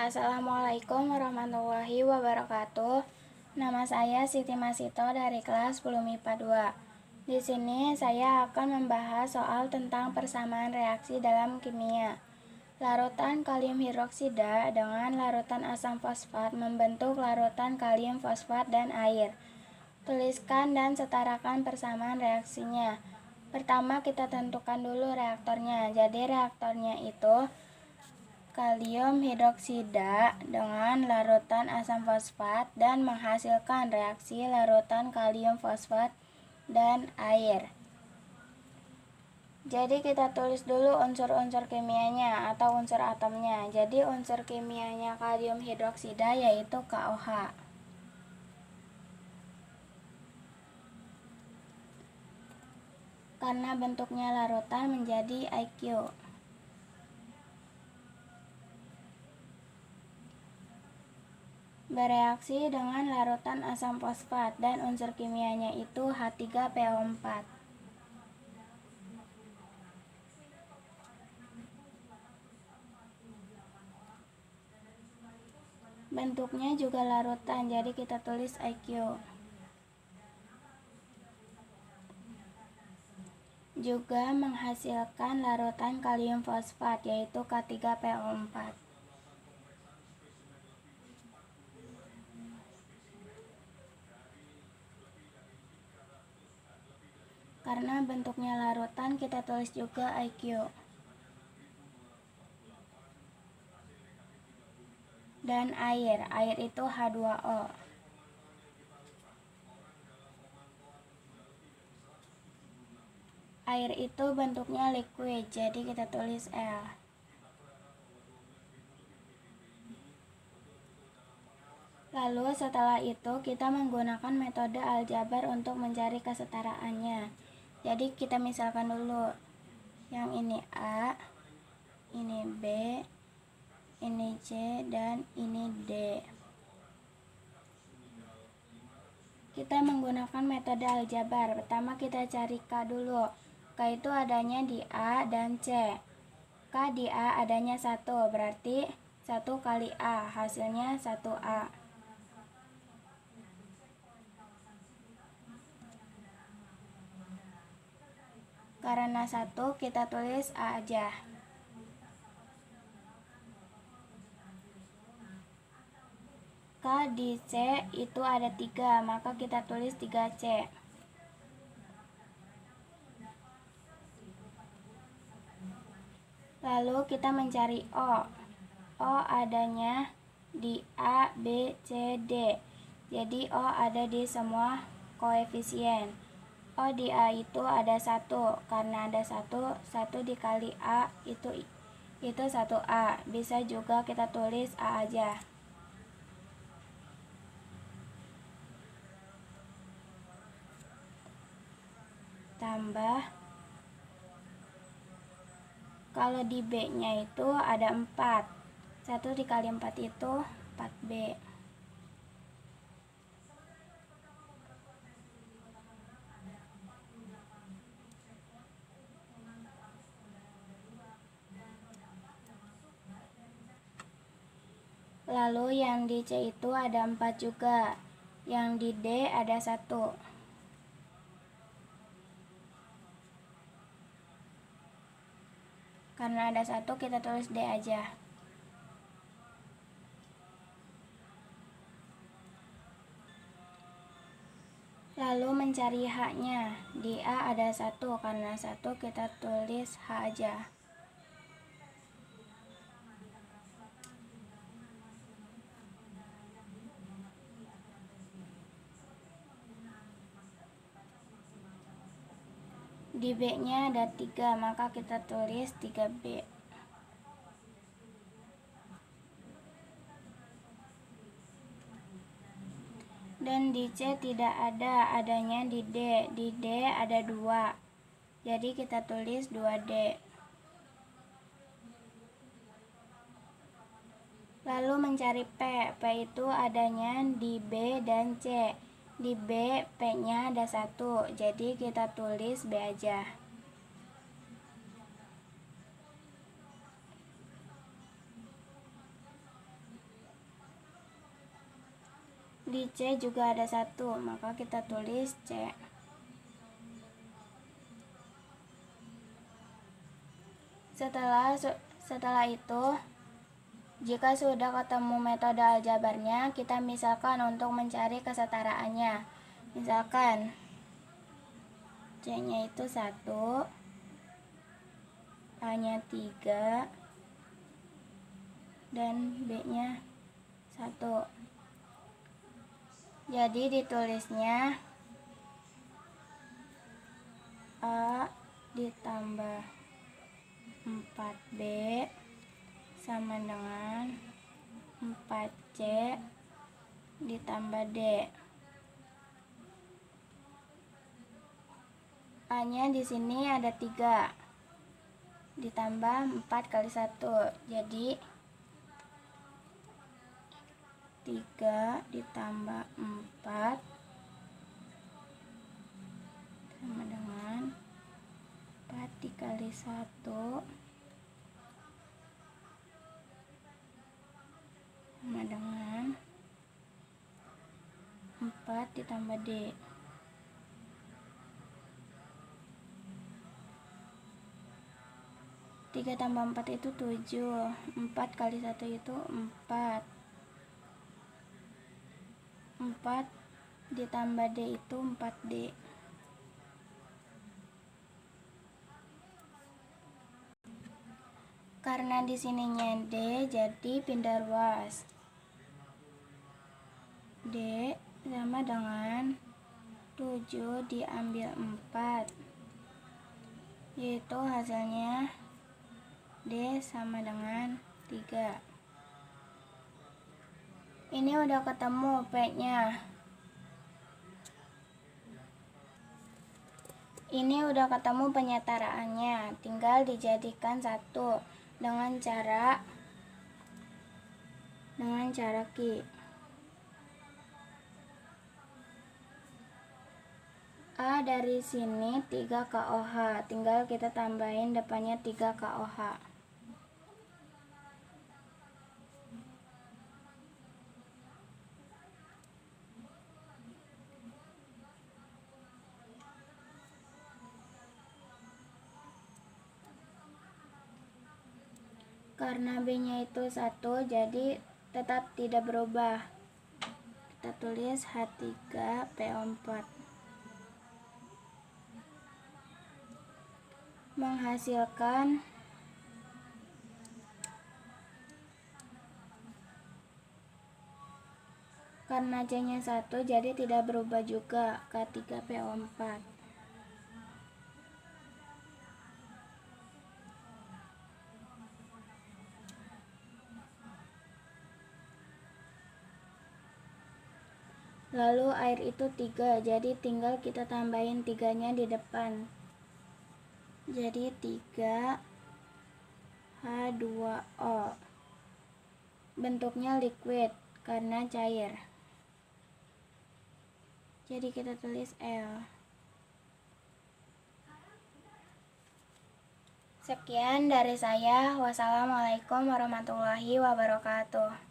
Assalamualaikum warahmatullahi wabarakatuh. Nama saya Siti Masito dari kelas 10 MIPA 2. Di sini saya akan membahas soal tentang persamaan reaksi dalam kimia. Larutan kalium hidroksida dengan larutan asam fosfat membentuk larutan kalium fosfat dan air. Tuliskan dan setarakan persamaan reaksinya. Pertama kita tentukan dulu reaktornya. Jadi reaktornya itu kalium hidroksida dengan larutan asam fosfat dan menghasilkan reaksi larutan kalium fosfat dan air. Jadi kita tulis dulu unsur-unsur kimianya atau unsur atomnya. Jadi unsur kimianya kalium hidroksida yaitu KOH. Karena bentuknya larutan menjadi IQ. Bereaksi dengan larutan asam fosfat dan unsur kimianya itu H3PO4. Bentuknya juga larutan, jadi kita tulis IQ. Juga menghasilkan larutan kalium fosfat yaitu K3PO4. Karena bentuknya larutan, kita tulis juga IQ. Dan air itu H2O. Air itu bentuknya liquid, jadi kita tulis L. Lalu setelah itu kita menggunakan metode aljabar untuk mencari kesetaraannya. Jadi kita misalkan dulu, yang ini A, ini B, ini C, dan ini D. Kita menggunakan metode aljabar. Pertama kita cari K dulu. K itu adanya di A dan C. K di A adanya 1, berarti 1 kali A, hasilnya 1A. Karena 1 kita tulis A aja. K di C itu ada 3, maka kita tulis 3C. Lalu kita mencari O. O adanya di A, B, C, D. Jadi O ada di semua koefisien. O di A itu ada 1, karena ada 1 dikali A itu 1A. Bisa juga kita tulis A aja. Tambah, kalau di B nya itu ada 4, 1 dikali 4 itu 4B. Lalu yang di C itu ada 4 juga, yang di D ada 1. Karena ada 1 kita tulis D aja. Lalu mencari H-nya. Di A ada 1, karena 1 kita tulis H aja. Di B-nya ada 3, maka kita tulis 3B. Dan di C tidak ada, adanya di D. Di D ada 2, jadi kita tulis 2D. Lalu mencari P. P itu adanya di B dan C. Di B, P-nya ada 1, jadi kita tulis B aja. Di C juga ada 1, maka kita tulis C. Setelah itu, jika sudah ketemu metode aljabarnya, kita misalkan untuk mencari kesetaraannya. Misalkan C-nya itu 1, A-nya 3, dan B-nya 1. Jadi ditulisnya A ditambah 4B sama dengan 4C ditambah D. A-nya di sini ada 3 ditambah 4 kali 1, jadi 3 ditambah 4 sama dengan 4 dikali 1 sama dengan 4 ditambah D. Tiga tambah 4 itu 7, 4 kali 1 itu 4, 4 ditambah D itu 4D. Karena di sininya D, jadi pindah ruas. D sama dengan 7 diambil 4, yaitu hasilnya D sama dengan 3. Ini udah ketemu P-nya. Ini udah ketemu penyetaraannya, tinggal dijadikan 1 dengan cara Ki. A dari sini 3 KOH, tinggal kita tambahin depannya 3 KOH. Karena B-nya itu 1, jadi tetap tidak berubah. Kita tulis H3PO4. Menghasilkan karena C-nya 1, jadi tidak berubah juga, K3PO4. Lalu air itu 3, jadi tinggal kita tambahin 3-nya di depan. Jadi 3H2O. Bentuknya liquid karena cair. Jadi kita tulis L. Sekian dari saya. Wassalamualaikum warahmatullahi wabarakatuh.